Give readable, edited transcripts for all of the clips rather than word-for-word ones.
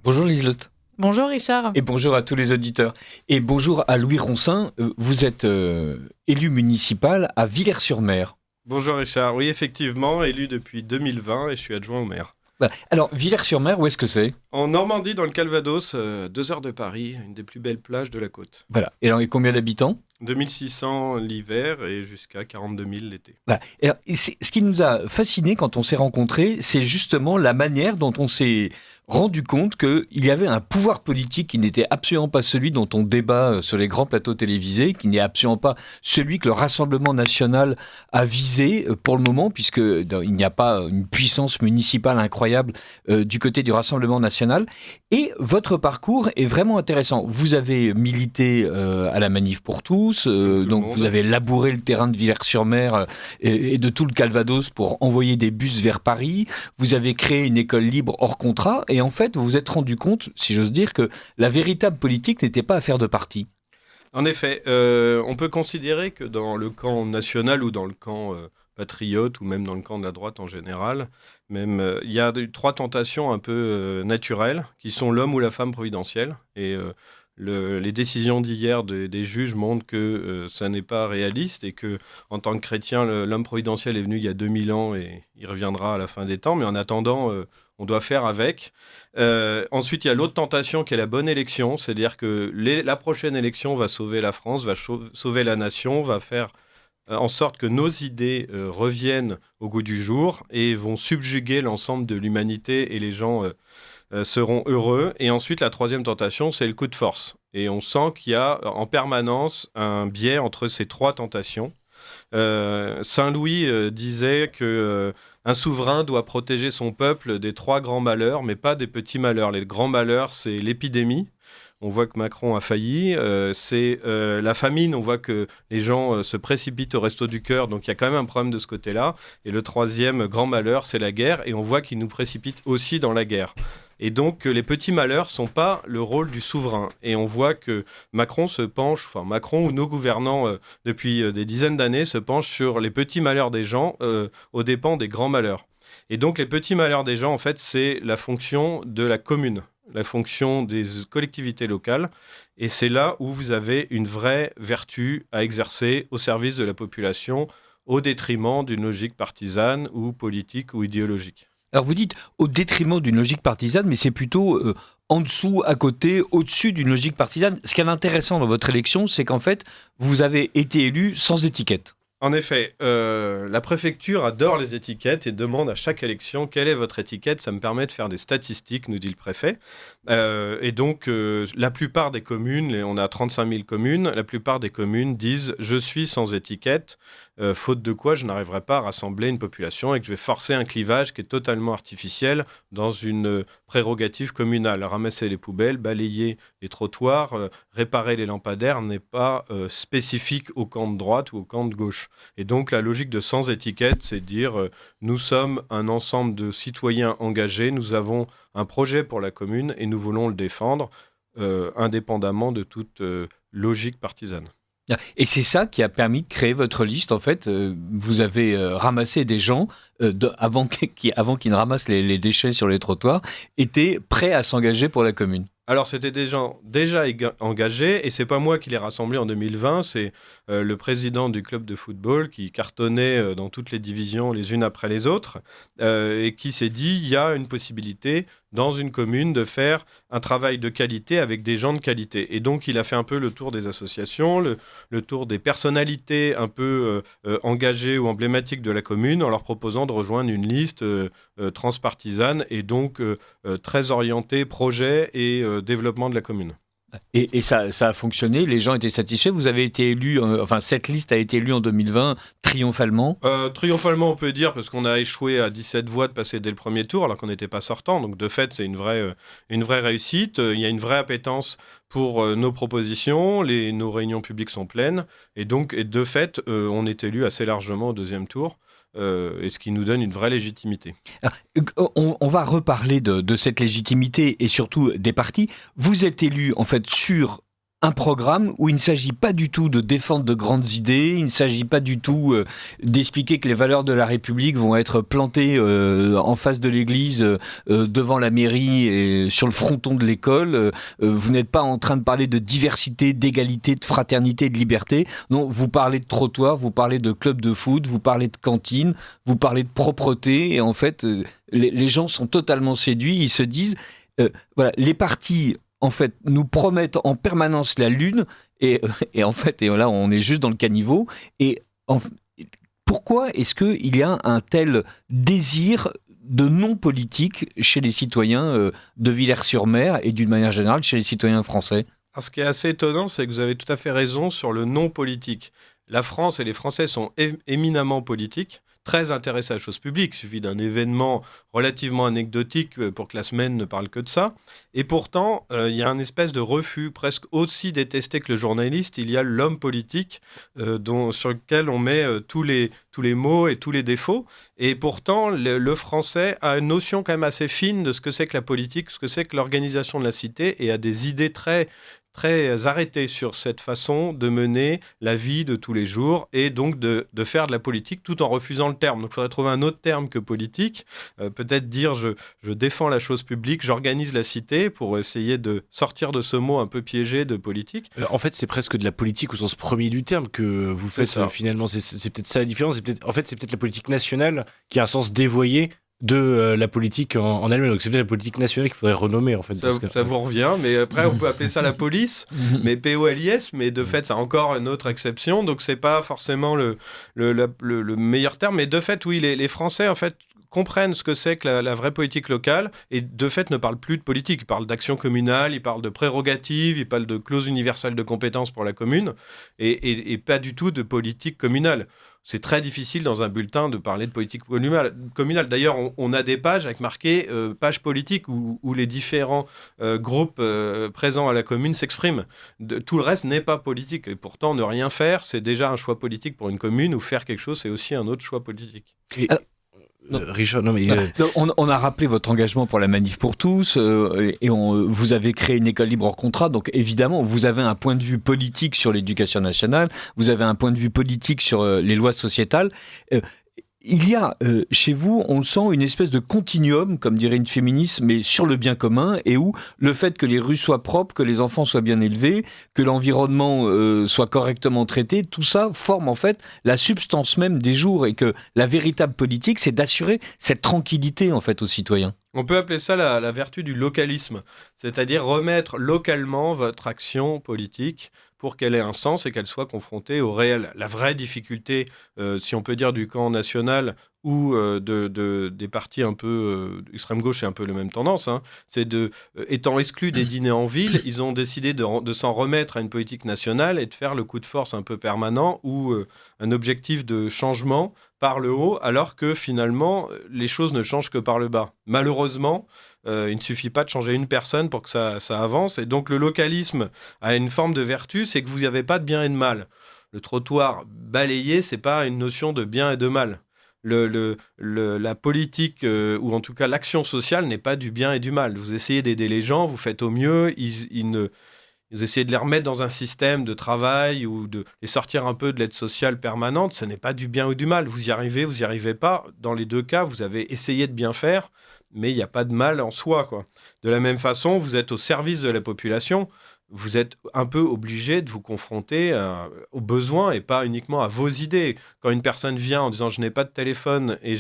Bonjour Liselotte. Bonjour Richard. Et bonjour à tous les auditeurs. Et bonjour à Louis Roncin. Vous êtes élu municipal à Villers-sur-Mer. Bonjour Richard. Oui, effectivement, élu depuis 2020 et je suis adjoint au maire. Voilà. Alors, Villers-sur-Mer, où est-ce que c'est ? En Normandie, dans le Calvados, 2 heures de Paris, une des plus belles plages de la côte. Voilà. Et alors, et combien d'habitants ? 2600 l'hiver et jusqu'à 42 000 l'été. Voilà. Et alors, ce qui nous a fasciné quand on s'est rencontrés, c'est justement la manière dont on s'est rendu compte qu'il y avait un pouvoir politique qui n'était absolument pas celui dont on débat sur les grands plateaux télévisés, qui n'est absolument pas celui que le Rassemblement national a visé pour le moment, puisqu'il n'y a pas une puissance municipale incroyable du côté du Rassemblement national. Et votre parcours est vraiment intéressant. Vous avez milité à la Manif pour tous, donc vous avez labouré le terrain de Villers-sur-Mer et de tout le Calvados pour envoyer des bus vers Paris. Vous avez créé une école libre hors contrat. Et en fait, vous vous êtes rendu compte, si j'ose dire, que la véritable politique n'était pas affaire de parti. En effet, on peut considérer que dans le camp national ou dans le camp patriote ou même dans le camp de la droite en général, même il y a 3 tentations un peu naturelles qui sont l'homme ou la femme providentielle. Et les décisions d'hier des juges montrent que ça n'est pas réaliste et que, en tant que chrétien, l'homme providentiel est venu il y a 2000 ans et il reviendra à la fin des temps. Mais en attendant, on doit faire avec. Ensuite, il y a l'autre tentation qui est la bonne élection, c'est-à-dire que la prochaine élection va sauver la France, va sauver la nation, va faire en sorte que nos idées reviennent au goût du jour et vont subjuguer l'ensemble de l'humanité et les gens seront heureux. Et ensuite, la troisième tentation, c'est le coup de force. Et on sent qu'il y a en permanence un biais entre ces 3 tentations. Saint Louis disait que un souverain doit protéger son peuple des 3 grands malheurs, mais pas des petits malheurs. Les grands malheurs, c'est l'épidémie. On voit que Macron a failli. C'est la famine. On voit que les gens se précipitent au resto du cœur. Donc, il y a quand même un problème de ce côté-là. Et le 3e grand malheur, c'est la guerre. Et on voit qu'il nous précipite aussi dans la guerre. Et donc, les petits malheurs ne sont pas le rôle du souverain. Et on voit que Macron ou nos gouvernants, depuis des dizaines d'années, se penchent sur les petits malheurs des gens aux dépens des grands malheurs. Et donc, les petits malheurs des gens, en fait, c'est la fonction de la commune, la fonction des collectivités locales. Et c'est là où vous avez une vraie vertu à exercer au service de la population, au détriment d'une logique partisane ou politique ou idéologique. Alors vous dites au détriment d'une logique partisane, mais c'est plutôt en dessous, à côté, au-dessus d'une logique partisane. Ce qui est intéressant dans votre élection, c'est qu'en fait, vous avez été élu sans étiquette. En effet, la préfecture adore les étiquettes et demande à chaque élection quelle est votre étiquette. Ça me permet de faire des statistiques, nous dit le préfet. Et donc, la plupart des communes, on a 35 000 communes, la plupart des communes disent « je suis sans étiquette », faute de quoi je n'arriverai pas à rassembler une population et que je vais forcer un clivage qui est totalement artificiel dans une prérogative communale. Ramasser les poubelles, balayer les trottoirs, réparer les lampadaires n'est pas spécifique au camp de droite ou au camp de gauche. Et donc la logique de sans étiquette, c'est dire nous sommes un ensemble de citoyens engagés, nous avons un projet pour la commune et nous voulons le défendre indépendamment de toute logique partisane. Et c'est ça qui a permis de créer votre liste. En fait, vous avez ramassé des gens avant qu'ils ne ramassent les déchets sur les trottoirs, étaient prêts à s'engager pour la commune. Alors, c'était des gens déjà engagés, et c'est pas moi qui les rassemblés en 2020, c'est le président du club de football qui cartonnait dans toutes les divisions les unes après les autres, et qui s'est dit, il y a une possibilité dans une commune de faire un travail de qualité avec des gens de qualité. Et donc, il a fait un peu le tour des associations, le tour des personnalités un peu engagées ou emblématiques de la commune, en leur proposant de rejoindre une liste transpartisane et donc très orientée projet et développement de la commune. Et ça a fonctionné, les gens étaient satisfaits. Vous avez été élu, cette liste a été élue en 2020 triomphalement. Triomphalement, on peut dire, parce qu'on a échoué à 17 voix de passer dès le premier tour, alors qu'on n'était pas sortant. Donc de fait, c'est une vraie réussite. Il y a une vraie appétence pour nos propositions. Nos réunions publiques sont pleines. Et donc, de fait, on est élu assez largement au 2e tour. Et ce qui nous donne une vraie légitimité. Alors, on va reparler de cette légitimité et surtout des partis. Vous êtes élu en fait sur un programme où il ne s'agit pas du tout de défendre de grandes idées, il ne s'agit pas du tout d'expliquer que les valeurs de la République vont être plantées en face de l'église, devant la mairie et sur le fronton de l'école. Vous n'êtes pas en train de parler de diversité, d'égalité, de fraternité, de liberté. Non, vous parlez de trottoir, vous parlez de club de foot, vous parlez de cantine, vous parlez de propreté. Et en fait, les gens sont totalement séduits. Ils se disent, voilà, les partis en fait, nous promettent en permanence la lune, et en fait, et là, on est juste dans le caniveau. Pourquoi est-ce qu'il y a un tel désir de non-politique chez les citoyens de Villers-sur-Mer et d'une manière générale chez les citoyens français ? Alors, ce qui est assez étonnant, c'est que vous avez tout à fait raison sur le non-politique. La France et les Français sont éminemment politiques, très intéressés à la chose publique. Il suffit d'un événement relativement anecdotique pour que la semaine ne parle que de ça. Et pourtant, il y a un espèce de refus, presque aussi détesté que le journaliste. Il y a l'homme politique sur lequel on met tous les maux et tous les défauts. Et pourtant, le Français a une notion quand même assez fine de ce que c'est que la politique, ce que c'est que l'organisation de la cité, et a des idées très arrêté sur cette façon de mener la vie de tous les jours et donc de faire de la politique tout en refusant le terme. Donc il faudrait trouver un autre terme que politique, peut-être dire je défends la chose publique, j'organise la cité pour essayer de sortir de ce mot un peu piégé de politique. En fait, c'est presque de la politique au sens premier du terme que vous faites finalement. C'est peut-être ça la différence. C'est peut-être la politique nationale qui a un sens dévoyé de la politique en elle-même. Donc c'est peut-être la politique nationale qu'il faudrait renommer en fait. Ça vous revient, mais après on peut appeler ça la police, mais POLIS, mais de fait c'est encore une autre exception, donc c'est pas forcément le meilleur terme, mais de fait oui, les Français en fait comprennent ce que c'est que la vraie politique locale et de fait ne parlent plus de politique. Ils parlent d'action communale, ils parlent de prérogatives, ils parlent de clause universelle de compétences pour la commune et pas du tout de politique communale. C'est très difficile dans un bulletin de parler de politique communale. D'ailleurs, on a des pages avec marqué page politique où les différents groupes présents à la commune s'expriment. Tout le reste n'est pas politique. Et pourtant, ne rien faire, c'est déjà un choix politique pour une commune, ou faire quelque chose, c'est aussi un autre choix politique. Richard, non mais on a rappelé votre engagement pour la Manif pour tous et vous avez créé une école libre hors contrat, donc évidemment vous avez un point de vue politique sur l'éducation nationale, vous avez un point de vue politique sur les lois sociétales. Il y a chez vous, on le sent, une espèce de continuum, comme dirait une féministe, mais sur le bien commun, et où le fait que les rues soient propres, que les enfants soient bien élevés, que l'environnement soit correctement traité, tout ça forme en fait la substance même des jours, et que la véritable politique, c'est d'assurer cette tranquillité en fait aux citoyens. On peut appeler ça la vertu du localisme, c'est-à-dire remettre localement votre action politique pour qu'elle ait un sens et qu'elle soit confrontée au réel. La vraie difficulté, si on peut dire, du camp national ou des partis un peu extrême gauche, c'est un peu la même tendance, hein, c'est étant exclus des dîners en ville, ils ont décidé de s'en remettre à une politique nationale et de faire le coup de force un peu permanent ou un objectif de changement par le haut, alors que finalement, les choses ne changent que par le bas. Malheureusement, il ne suffit pas de changer une personne pour que ça avance. Et donc, le localisme a une forme de vertu, c'est que vous n'avez pas de bien et de mal. Le trottoir balayé, ce n'est pas une notion de bien et de mal. La politique, ou en tout cas l'action sociale, n'est pas du bien et du mal. Vous essayez d'aider les gens, vous faites au mieux, vous essayez de les remettre dans un système de travail ou de les sortir un peu de l'aide sociale permanente, ce n'est pas du bien ou du mal. Vous y arrivez, vous n'y arrivez pas. Dans les deux cas, vous avez essayé de bien faire, mais il n'y a pas de mal en soi, quoi. De la même façon, vous êtes au service de la population, vous êtes un peu obligé de vous confronter aux besoins et pas uniquement à vos idées. Quand une personne vient en disant « je n'ai pas de téléphone et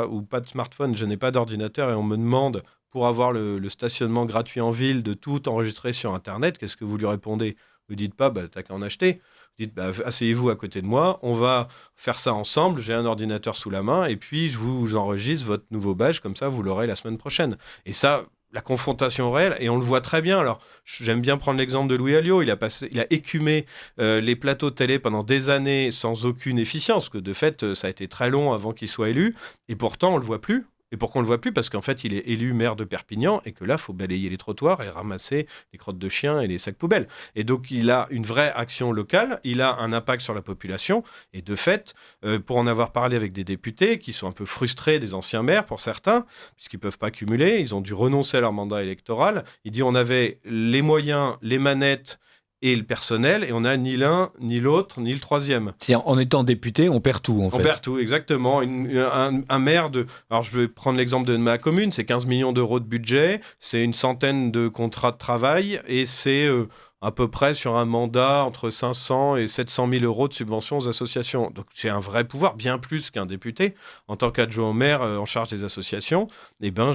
ou pas de smartphone, je n'ai pas d'ordinateur » et on me demande pour avoir le stationnement gratuit en ville, de tout enregistrer sur Internet, qu'est-ce que vous lui répondez ? Vous ne dites pas, t'as qu'à en acheter. Vous dites, asseyez-vous à côté de moi, on va faire ça ensemble, j'ai un ordinateur sous la main, et puis je vous enregistre votre nouveau badge, comme ça vous l'aurez la semaine prochaine. Et ça, la confrontation réelle, et on le voit très bien. Alors, j'aime bien prendre l'exemple de Louis Alliot, il a écumé les plateaux de télé pendant des années sans aucune efficience, que de fait, ça a été très long avant qu'il soit élu, et pourtant on ne le voit plus. Et pourquoi on ne le voit plus ? Parce qu'en fait, il est élu maire de Perpignan et que là, il faut balayer les trottoirs et ramasser les crottes de chiens et les sacs poubelles. Et donc, il a une vraie action locale, il a un impact sur la population. Et de fait, pour en avoir parlé avec des députés qui sont un peu frustrés des anciens maires, pour certains, puisqu'ils ne peuvent pas cumuler, ils ont dû renoncer à leur mandat électoral. Il dit on avait les moyens, les manettes et le personnel, et on n'a ni l'un, ni l'autre, ni le troisième. C'est-à-dire, en étant député, on perd tout, en fait. On perd tout, exactement. Un maire de... Alors, je vais prendre l'exemple de ma commune, c'est 15 millions d'euros de budget, c'est une centaine de contrats de travail, et c'est à peu près sur un mandat entre 500 et 700 000 euros de subventions aux associations. Donc, j'ai un vrai pouvoir, bien plus qu'un député. En tant qu'adjoint au maire en charge des associations, eh ben,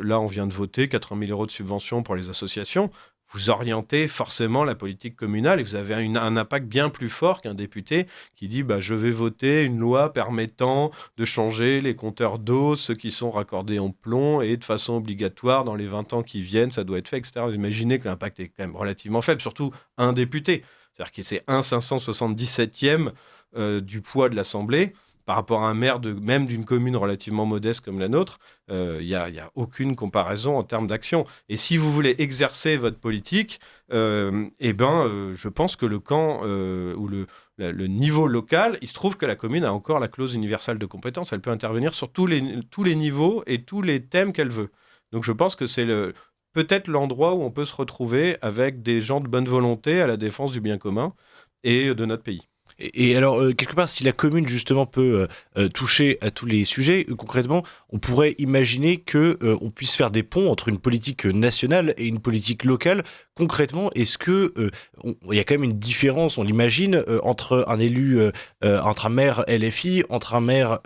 là, on vient de voter 80 000 euros de subventions pour les associations. Vous orientez forcément la politique communale et vous avez un impact bien plus fort qu'un député qui dit je vais voter une loi permettant de changer les compteurs d'eau, ceux qui sont raccordés en plomb et de façon obligatoire dans les 20 ans qui viennent, ça doit être fait, etc. Vous imaginez que l'impact est quand même relativement faible, surtout un député. C'est-à-dire que c'est 1/577e du poids de l'Assemblée. Par rapport à un maire même d'une commune relativement modeste comme la nôtre, il n'y a aucune comparaison en termes d'action. Et si vous voulez exercer votre politique, je pense que le camp ou le niveau local, il se trouve que la commune a encore la clause universelle de compétence. Elle peut intervenir sur tous les niveaux et tous les thèmes qu'elle veut. Donc je pense que c'est peut-être l'endroit où on peut se retrouver avec des gens de bonne volonté à la défense du bien commun et de notre pays. Et alors, quelque part, si la commune, justement, peut toucher à tous les sujets, concrètement, on pourrait imaginer qu'on puisse faire des ponts entre une politique nationale et une politique locale. Concrètement, est-ce que il y a quand même une différence, on l'imagine, entre un élu, entre un maire LFI, entre un maire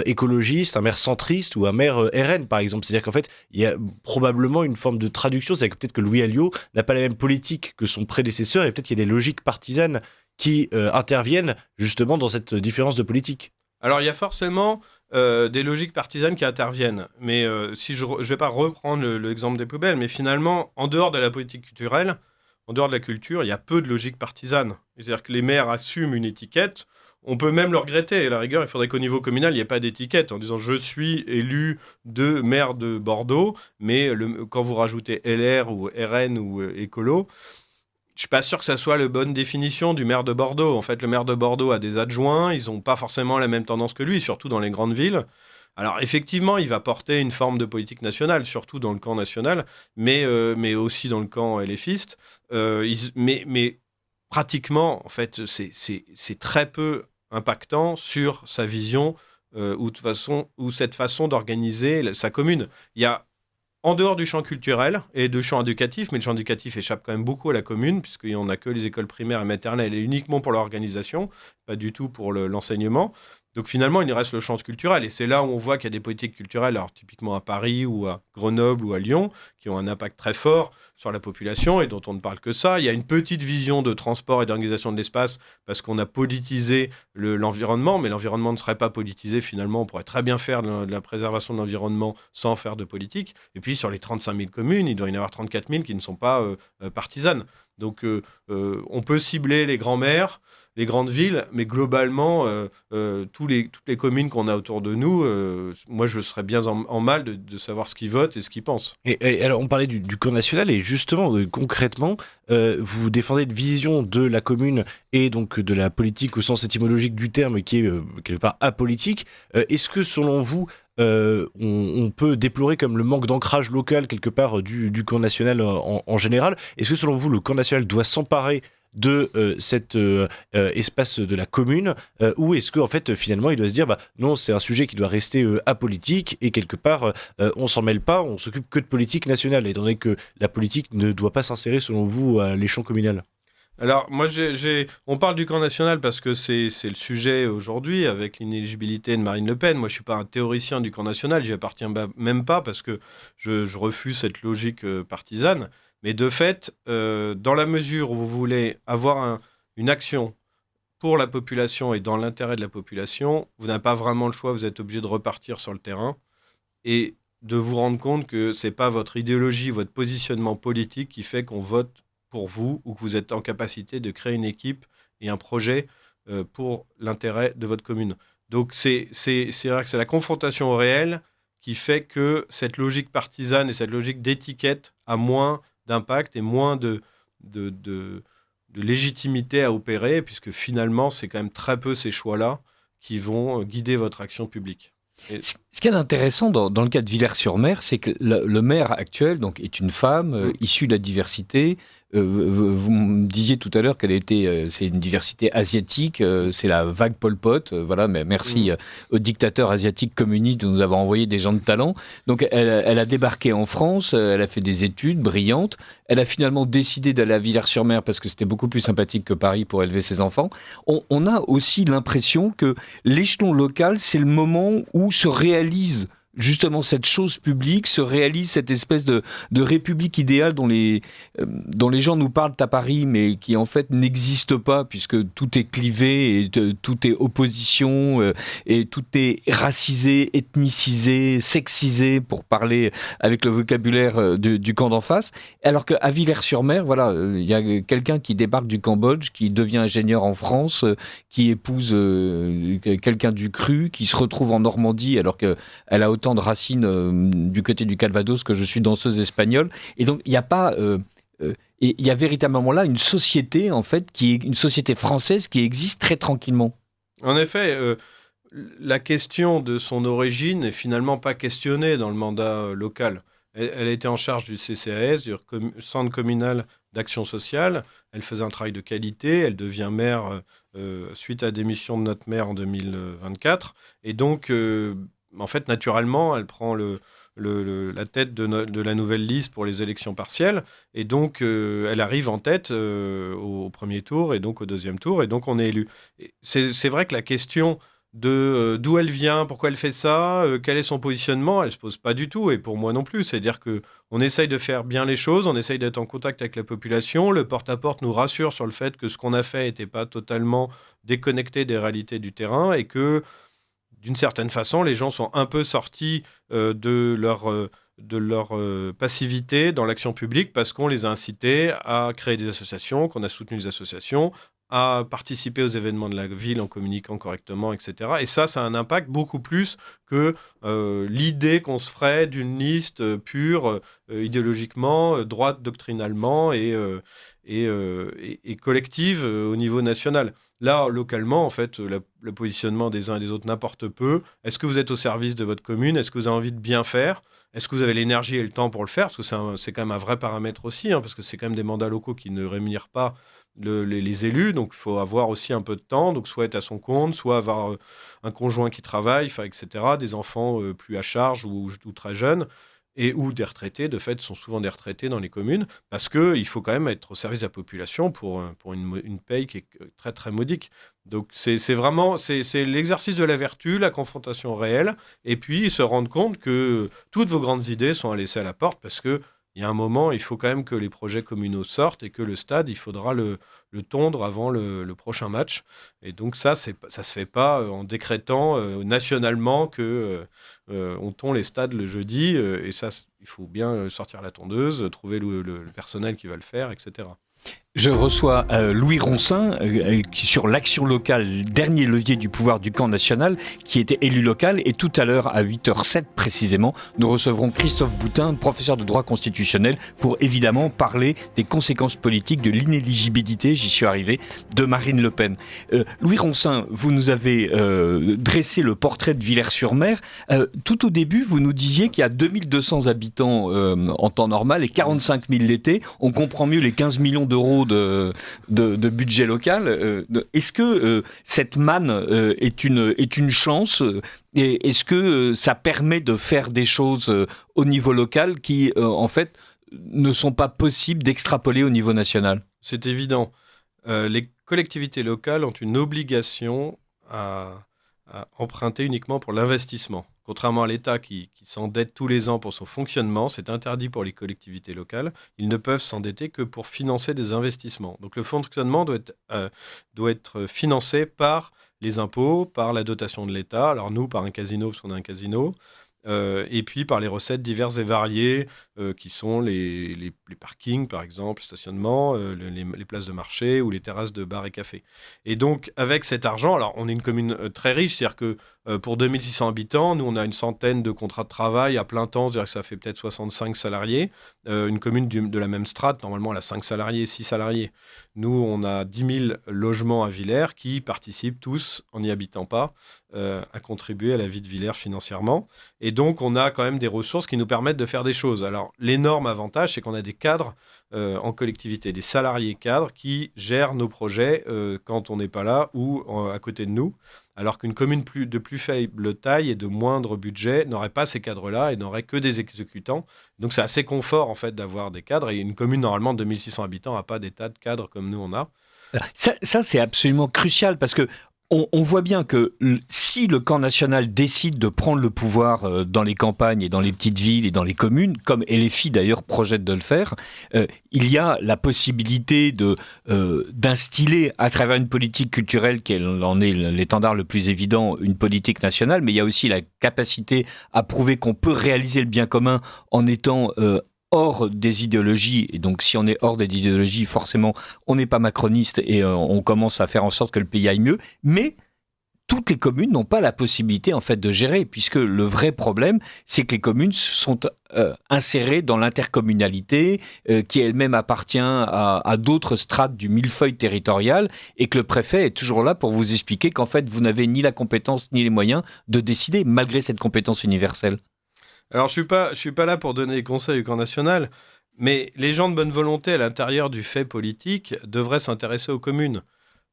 écologiste, un maire centriste ou un maire RN, par exemple. C'est-à-dire qu'en fait, il y a probablement une forme de traduction. C'est-à-dire que peut-être que Louis Alliot n'a pas la même politique que son prédécesseur et peut-être qu'il y a des logiques partisanes qui interviennent justement dans cette différence de politique. Alors il y a forcément des logiques partisanes qui interviennent, mais si je vais pas reprendre l'exemple des poubelles, mais finalement, en dehors de la politique culturelle, en dehors de la culture, il y a peu de logiques partisanes. C'est-à-dire que les maires assument une étiquette, on peut même le regretter, à la rigueur, il faudrait qu'au niveau communal, il n'y ait pas d'étiquette, en disant « je suis élu de maire de Bordeaux », mais quand vous rajoutez LR ou RN ou écolo, je suis pas sûr que ça soit la bonne définition du maire de Bordeaux. En fait, le maire de Bordeaux a des adjoints, ils n'ont pas forcément la même tendance que lui, surtout dans les grandes villes. Alors effectivement, il va porter une forme de politique nationale, surtout dans le camp national, mais aussi dans le camp LFiste. Mais pratiquement, en fait, c'est très peu impactant sur sa vision ou cette façon d'organiser sa commune. Il y a en dehors du champ culturel et du champ éducatif, mais le champ éducatif échappe quand même beaucoup à la commune, puisqu'il n'y en a que les écoles primaires et maternelles, et uniquement pour l'organisation, pas du tout pour l'enseignement. Donc finalement, il nous reste le champ culturel. Et c'est là où on voit qu'il y a des politiques culturelles, alors typiquement à Paris ou à Grenoble ou à Lyon, qui ont un impact très fort sur la population et dont on ne parle que ça. Il y a une petite vision de transport et d'organisation de l'espace parce qu'on a politisé l'environnement, mais l'environnement ne serait pas politisé finalement. On pourrait très bien faire de la préservation de l'environnement sans faire de politique. Et puis sur les 35 000 communes, il doit y en avoir 34 000 qui ne sont pas partisanes. Donc on peut cibler les grands maires, les grandes villes, mais globalement, toutes les communes qu'on a autour de nous, moi je serais bien en mal de savoir ce qu'ils votent et ce qu'ils pensent. Et alors on parlait du camp national et justement, concrètement, vous défendez une vision de la commune et donc de la politique au sens étymologique du terme qui est quelque part apolitique. Est-ce que selon vous, on peut déplorer comme le manque d'ancrage local quelque part du camp national en général? Est-ce que selon vous, le camp national doit s'emparer de cet espace de la commune ou est-ce qu'en fait finalement il doit se dire non, c'est un sujet qui doit rester apolitique et quelque part on s'en mêle pas, on s'occupe que de politique nationale étant donné que la politique ne doit pas s'insérer selon vous à l'échelon communal? Alors, moi, on parle du camp national parce que c'est le sujet aujourd'hui avec l'inéligibilité de Marine Le Pen. Moi, je ne suis pas un théoricien du camp national, j'y appartiens même pas parce que je refuse cette logique partisane. Mais de fait, dans la mesure où vous voulez avoir une action pour la population et dans l'intérêt de la population, vous n'avez pas vraiment le choix, vous êtes obligé de repartir sur le terrain et de vous rendre compte que ce n'est pas votre idéologie, votre positionnement politique qui fait qu'on vote pour vous ou que vous êtes en capacité de créer une équipe et un projet pour l'intérêt de votre commune. Donc c'est vrai que c'est la confrontation au réel qui fait que cette logique partisane et cette logique d'étiquette a moins d'impact et moins de légitimité à opérer, puisque finalement, c'est quand même très peu ces choix-là qui vont guider votre action publique. Ce qui est intéressant dans le cas de Villers-sur-Mer, c'est que le maire actuel donc, est une femme issue de la diversité, vous me disiez tout à l'heure c'est une diversité asiatique, c'est la vague Pol Pot. Voilà, mais merci aux dictateurs asiatiques communistes de nous avoir envoyé des gens de talent. Donc, elle a débarqué en France, elle a fait des études brillantes. Elle a finalement décidé d'aller à Villers-sur-Mer parce que c'était beaucoup plus sympathique que Paris pour élever ses enfants. On a aussi l'impression que l'échelon local, c'est le moment où se réalise justement cette chose publique, se réalise cette espèce de république idéale dont les gens nous parlent à Paris, mais qui en fait n'existe pas, puisque tout est clivé, et tout est opposition, et tout est racisé, ethnicisé, sexisé, pour parler avec le vocabulaire du camp d'en face. Alors qu'à Villers-sur-Mer, voilà, il y a quelqu'un qui débarque du Cambodge, qui devient ingénieur en France, qui épouse quelqu'un du Cru, qui se retrouve en Normandie, alors qu'elle a autant de racines du côté du Calvados que je suis danseuse espagnole. Et donc, il n'y a pas... il y a véritablement là une société, en fait, qui est une société française qui existe très tranquillement. En effet, la question de son origine n'est finalement pas questionnée dans le mandat local. Elle a été en charge du CCAS, du Centre communal d'action sociale. Elle faisait un travail de qualité. Elle devient maire suite à la démission de notre maire en 2024. Et donc... en fait, naturellement, elle prend la tête de la nouvelle liste pour les élections partielles. Et donc, elle arrive en tête au premier tour et donc au deuxième tour. Et donc, on est élu. C'est vrai que la question d'où elle vient, pourquoi elle fait ça, quel est son positionnement, elle ne se pose pas du tout. Et pour moi non plus. C'est-à-dire qu'on essaye de faire bien les choses, on essaye d'être en contact avec la population. Le porte-à-porte nous rassure sur le fait que ce qu'on a fait n'était pas totalement déconnecté des réalités du terrain et que d'une certaine façon, les gens sont un peu sortis de leur passivité dans l'action publique parce qu'on les a incités à créer des associations, qu'on a soutenu les associations, à participer aux événements de la ville en communiquant correctement, etc. Et ça a un impact beaucoup plus que l'idée qu'on se ferait d'une liste pure, idéologiquement, droite doctrinalement et collective au niveau national. Là, localement, en fait, le positionnement des uns et des autres n'importe peu. Est-ce que vous êtes au service de votre commune? Est-ce que vous avez envie de bien faire? Est-ce que vous avez l'énergie et le temps pour le faire? Parce que c'est quand même un vrai paramètre aussi, parce que c'est quand même des mandats locaux qui ne rémunèrent pas les élus. Donc, il faut avoir aussi un peu de temps. Donc, soit être à son compte, soit avoir un conjoint qui travaille, etc. Des enfants plus à charge ou très jeunes. Ou des retraités, de fait, sont souvent des retraités dans les communes, parce qu'il faut quand même être au service de la population pour une paye qui est très, très modique. Donc, c'est vraiment l'exercice de la vertu, la confrontation réelle, et puis se rendre compte que toutes vos grandes idées sont à laisser à la porte, parce qu'il y a un moment, il faut quand même que les projets communaux sortent, et que le stade, il faudra le tondre avant le prochain match. Et donc ça se fait pas en décrétant nationalement que on tond les stades le jeudi. Et ça, il faut bien sortir la tondeuse, trouver le personnel qui va le faire, etc. Je reçois Louis Ronsin, qui sur l'action locale, dernier levier du pouvoir du camp national, qui était élu local. Et tout à l'heure, à 8h07 précisément, nous recevrons Christophe Boutin, professeur de droit constitutionnel, pour évidemment parler des conséquences politiques de l'inéligibilité, j'y suis arrivé, de Marine Le Pen. Louis Ronsin, vous nous avez dressé le portrait de Villers-sur-Mer. Tout au début, vous nous disiez qu'il y a 2200 habitants en temps normal et 45 000 l'été. On comprend mieux les 15 millions d'euros de budget local. Est-ce que cette manne est une chance et est-ce que ça permet de faire des choses au niveau local qui, en fait, ne sont pas possibles d'extrapoler au niveau national? C'est évident. Les collectivités locales ont une obligation à emprunter uniquement pour l'investissement. Contrairement à l'État qui s'endette tous les ans pour son fonctionnement, c'est interdit pour les collectivités locales. Ils ne peuvent s'endetter que pour financer des investissements. Donc le fonctionnement doit être financé par les impôts, par la dotation de l'État. Alors nous, par un casino, parce qu'on a un casino. Et puis par les recettes diverses et variées qui sont les parkings, par exemple, le stationnement, les places de marché ou les terrasses de bars et cafés. Et donc, avec cet argent, alors on est une commune très riche, c'est-à-dire que pour 2600 habitants, nous on a une centaine de contrats de travail à plein temps, c'est-à-dire que ça fait peut-être 65 salariés. Une commune de la même strate, normalement elle a 5 salariés, 6 salariés. Nous, on a 10 000 logements à Villers qui participent tous, en n'y habitant pas, à contribuer à la vie de Villers financièrement. Et donc, on a quand même des ressources qui nous permettent de faire des choses. Alors, l'énorme avantage, c'est qu'on a des cadres en collectivité, des salariés cadres qui gèrent nos projets quand on n'est pas là ou à côté de nous. Alors qu'une commune de plus faible taille et de moindre budget n'aurait pas ces cadres-là et n'aurait que des exécutants. Donc, c'est assez confort, en fait, d'avoir des cadres. Et une commune, normalement, de 2600 habitants n'a pas des tas de cadres comme nous, on a. Ça, c'est absolument crucial parce que on voit bien que si le camp national décide de prendre le pouvoir dans les campagnes et dans les petites villes et dans les communes, comme LFI d'ailleurs projette de le faire, il y a la possibilité d'instiller à travers une politique culturelle qui en est l'étendard le plus évident, une politique nationale, mais il y a aussi la capacité à prouver qu'on peut réaliser le bien commun en étant hors des idéologies, et donc si on est hors des idéologies, forcément, on n'est pas macroniste et on commence à faire en sorte que le pays aille mieux, mais toutes les communes n'ont pas la possibilité en fait de gérer, puisque le vrai problème, c'est que les communes sont insérées dans l'intercommunalité, qui elle-même appartient à d'autres strates du millefeuille territorial, et que le préfet est toujours là pour vous expliquer qu'en fait, vous n'avez ni la compétence ni les moyens de décider, malgré cette compétence universelle. Alors, je suis pas là pour donner des conseils au camp national, mais les gens de bonne volonté à l'intérieur du fait politique devraient s'intéresser aux communes.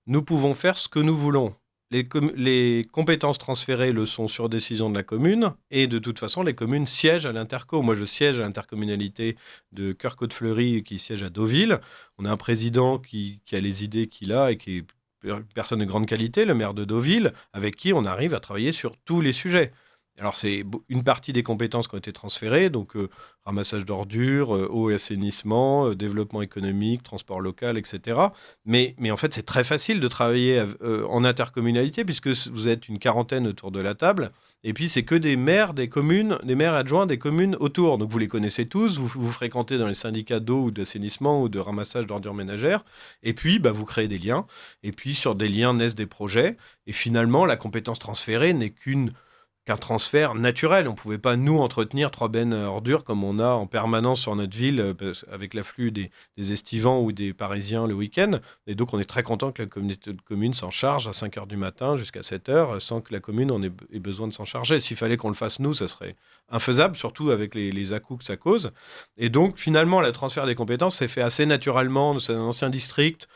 Nous pouvons faire ce que nous voulons. Les compétences transférées le sont sur décision de la commune, et de toute façon, les communes siègent à l'interco. Moi, je siège à l'intercommunalité de Cœur-Côte-Fleury, qui siège à Deauville. On a un président qui a les idées qu'il a et qui est une personne de grande qualité, le maire de Deauville, avec qui on arrive à travailler sur tous les sujets. Alors, c'est une partie des compétences qui ont été transférées, donc ramassage d'ordures, eau et assainissement, développement économique, transport local, etc. Mais en fait, c'est très facile de travailler en intercommunalité, puisque vous êtes une quarantaine autour de la table, et puis c'est que des maires des communes, des maires adjoints des communes autour. Donc, vous les connaissez tous, vous fréquentez dans les syndicats d'eau ou d'assainissement ou de ramassage d'ordures ménagères, et puis vous créez des liens, et puis sur des liens naissent des projets, et finalement, la compétence transférée n'est qu'un transfert naturel. On ne pouvait pas, nous, entretenir 3 bennes à ordures comme on a en permanence sur notre ville avec l'afflux des estivants ou des Parisiens le week-end. Et donc, on est très content que la communauté de communes s'en charge à 5h du matin jusqu'à 7h sans que la commune en ait besoin de s'en charger. S'il fallait qu'on le fasse nous, ça serait infaisable, surtout avec les à-coups que ça cause. Et donc, finalement, le transfert des compétences s'est fait assez naturellement. C'est un ancien district,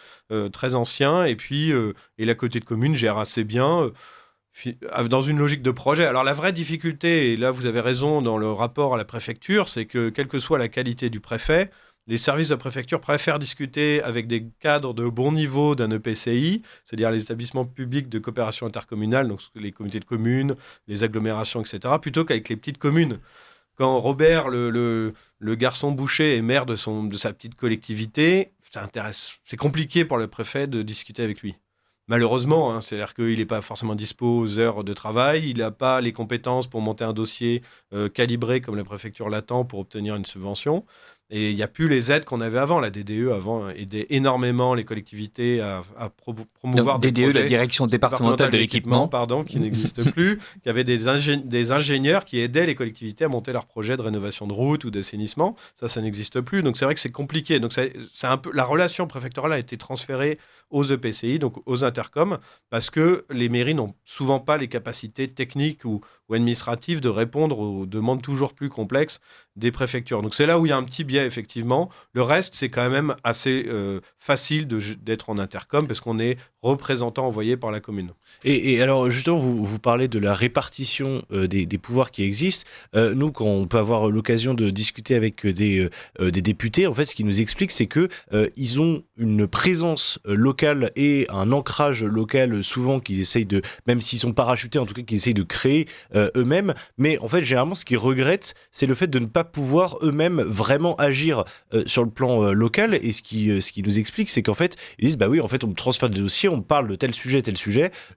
très ancien, et puis et la communauté de communes gère assez bien dans une logique de projet. Alors la vraie difficulté, et là vous avez raison dans le rapport à la préfecture, c'est que quelle que soit la qualité du préfet, les services de préfecture préfèrent discuter avec des cadres de bon niveau d'un EPCI, c'est-à-dire les établissements publics de coopération intercommunale, donc les comités de communes, les agglomérations, etc., plutôt qu'avec les petites communes. Quand Robert, le garçon boucher, est maire de sa petite collectivité, c'est compliqué pour le préfet de discuter avec lui. Malheureusement, c'est-à-dire qu'il n'est pas forcément dispo aux heures de travail, il n'a pas les compétences pour monter un dossier calibré comme la préfecture l'attend pour obtenir une subvention. Et il n'y a plus les aides qu'on avait avant. La DDE, avant, aidait énormément les collectivités à promouvoir des projets. DDE, la Direction départementale de l'équipement. Pardon, qui n'existe plus. Il y avait des ingénieurs qui aidaient les collectivités à monter leurs projets de rénovation de routes ou d'assainissement. Ça n'existe plus. Donc, c'est vrai que c'est compliqué. Donc, c'est un peu, la relation préfectorale a été transférée aux EPCI, donc aux intercoms, parce que les mairies n'ont souvent pas les capacités techniques ou administratives de répondre aux demandes toujours plus complexes des préfectures. Donc c'est là où il y a un petit biais, effectivement. Le reste, c'est quand même assez facile d'être en intercom, parce qu'on est représentant envoyé par la commune. Et alors, justement, vous parlez de la répartition des pouvoirs qui existent. Nous, quand on peut avoir l'occasion de discuter avec des députés, en fait, ce qu'ils nous expliquent, c'est que ils ont une présence locale et un ancrage local, souvent, qu'ils essayent de, même s'ils sont parachutés, en tout cas, qu'ils essayent de créer eux-mêmes. Mais en fait, généralement, ce qu'ils regrettent, c'est le fait de ne pas pouvoir eux-mêmes vraiment agir sur le plan local. Et ce qui nous explique, c'est qu'en fait, ils disent, bah oui, en fait, on me transfère des dossiers, on parle de tel sujet,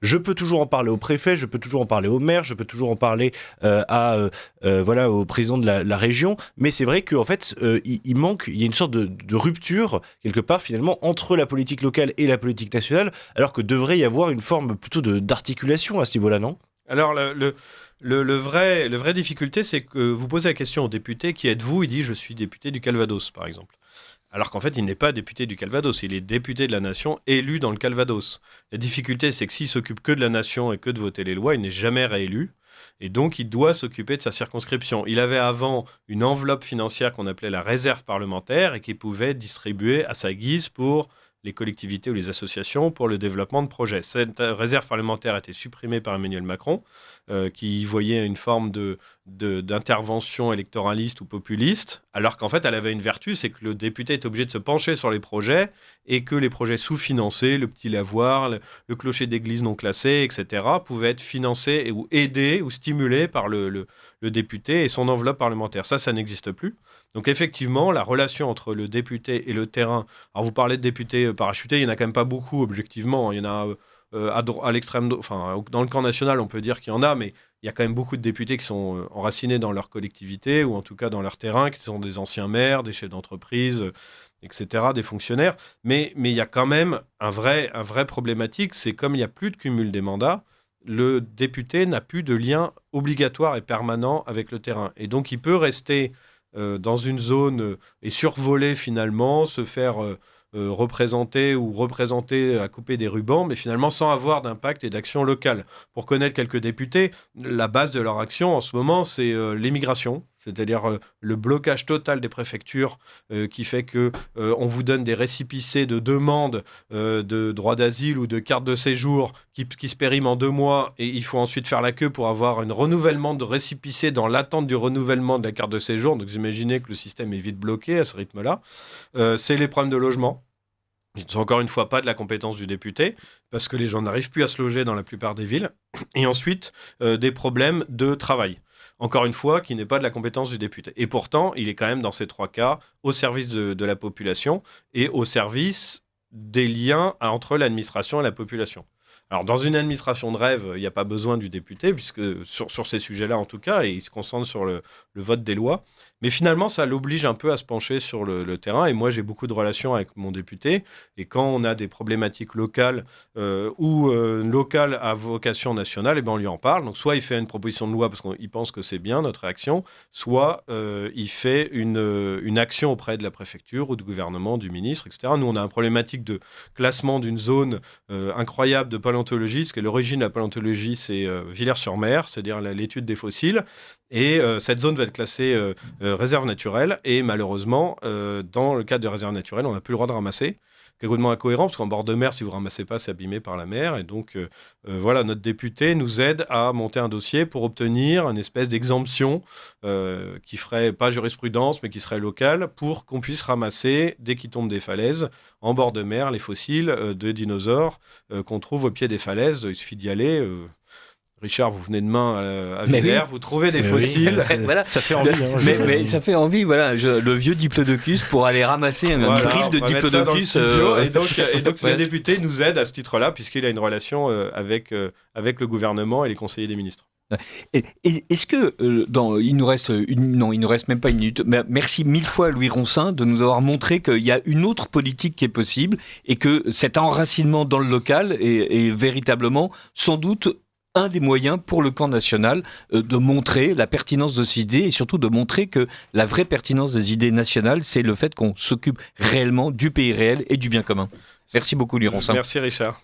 je peux toujours en parler au préfet, je peux toujours en parler au maire, je peux toujours en parler au président de la région, mais c'est vrai qu'en fait, il y a une sorte de rupture, quelque part, finalement, entre la politique locale et la politique nationale, alors que devrait y avoir une forme plutôt d'articulation à ce niveau-là, non ? Alors, le vrai difficulté, c'est que vous posez la question au député, qui êtes-vous ? Il dit, je suis député du Calvados, par exemple. alors qu'en fait, il n'est pas député du Calvados, il est député de la nation élu dans le Calvados. La difficulté, c'est que s'il s'occupe que de la nation et que de voter les lois, il n'est jamais réélu. Et donc, il doit s'occuper de sa circonscription. Il avait avant une enveloppe financière qu'on appelait la réserve parlementaire et qu'il pouvait distribuer à sa guise pour les collectivités ou les associations pour le développement de projets. Cette réserve parlementaire a été supprimée par Emmanuel Macron, qui voyait une forme d'intervention électoraliste ou populiste, alors qu'en fait, elle avait une vertu, c'est que le député est obligé de se pencher sur les projets et que les projets sous-financés, le petit lavoir, le clocher d'église non classé, etc., pouvaient être financés ou aidés ou stimulés par le député et son enveloppe parlementaire. Ça n'existe plus. Donc effectivement, la relation entre le député et le terrain... Alors vous parlez de députés parachutés, il n'y en a quand même pas beaucoup, objectivement. Il y en a à l'extrême... Enfin, dans le camp national, on peut dire qu'il y en a, mais il y a quand même beaucoup de députés qui sont enracinés dans leur collectivité, ou en tout cas dans leur terrain, qui sont des anciens maires, des chefs d'entreprise, etc., des fonctionnaires. Mais il y a quand même un vrai problématique, c'est comme il n'y a plus de cumul des mandats, le député n'a plus de lien obligatoire et permanent avec le terrain. Et donc il peut rester... dans une zone et survoler finalement, se faire représenter à couper des rubans, mais finalement sans avoir d'impact et d'action locale. Pour connaître quelques députés, la base de leur action en ce moment, c'est l'immigration, c'est-à-dire le blocage total des préfectures qui fait que on vous donne des récépissés de demandes de droit d'asile ou de carte de séjour qui se périment en 2 mois et il faut ensuite faire la queue pour avoir un renouvellement de récépissé dans l'attente du renouvellement de la carte de séjour. Donc vous imaginez que le système est vite bloqué à ce rythme-là. C'est les problèmes de logement. Ils ne sont encore une fois pas de la compétence du député, parce que les gens n'arrivent plus à se loger dans la plupart des villes. Et ensuite, des problèmes de travail. Encore une fois, qui n'est pas de la compétence du député. Et pourtant, il est quand même, dans ces 3 cas, au service de la population et au service des liens entre l'administration et la population. Alors, dans une administration de rêve, il n'y a pas besoin du député, puisque sur ces sujets-là, en tout cas, et il se concentre sur le vote des lois. Mais finalement, ça l'oblige un peu à se pencher sur le terrain. Et moi, j'ai beaucoup de relations avec mon député. Et quand on a des problématiques locales ou locales à vocation nationale, eh ben, on lui en parle. Donc, soit il fait une proposition de loi parce qu'il pense que c'est bien notre action, soit il fait une action auprès de la préfecture ou du gouvernement, du ministre, etc. Nous, on a une problématique de classement d'une zone incroyable de paléontologie, parce que l'origine de la paléontologie, c'est Villers-sur-Mer, c'est-à-dire l'étude des fossiles. Et cette zone va être classée réserve naturelle. Et malheureusement, dans le cadre de réserve naturelle, on n'a plus le droit de ramasser. C'est complètement incohérent, parce qu'en bord de mer, si vous ne ramassez pas, c'est abîmé par la mer. Et donc, voilà, notre député nous aide à monter un dossier pour obtenir une espèce d'exemption qui ferait pas jurisprudence, mais qui serait locale, pour qu'on puisse ramasser, dès qu'ils tombent des falaises, en bord de mer, les fossiles de dinosaures qu'on trouve au pied des falaises. Il suffit d'y aller. Richard, vous venez demain à Villers, vous trouvez des fossiles. Oui, voilà. Ça fait envie. Mais ça fait envie, voilà. Le vieux diplodocus pour aller ramasser un grill de diplodocus. Et donc le député nous aide à ce titre-là, puisqu'il a une relation avec le gouvernement et les conseillers des ministres. Est-ce que il nous reste même pas une minute. Mais merci 1000 fois à Louis Ronsin de nous avoir montré qu'il y a une autre politique qui est possible et que cet enracinement dans le local est véritablement sans doute un des moyens pour le camp national de montrer la pertinence de ces idées et surtout de montrer que la vraie pertinence des idées nationales, c'est le fait qu'on s'occupe réellement du pays réel et du bien commun. Merci beaucoup, Louis Ronsin. Merci, Richard.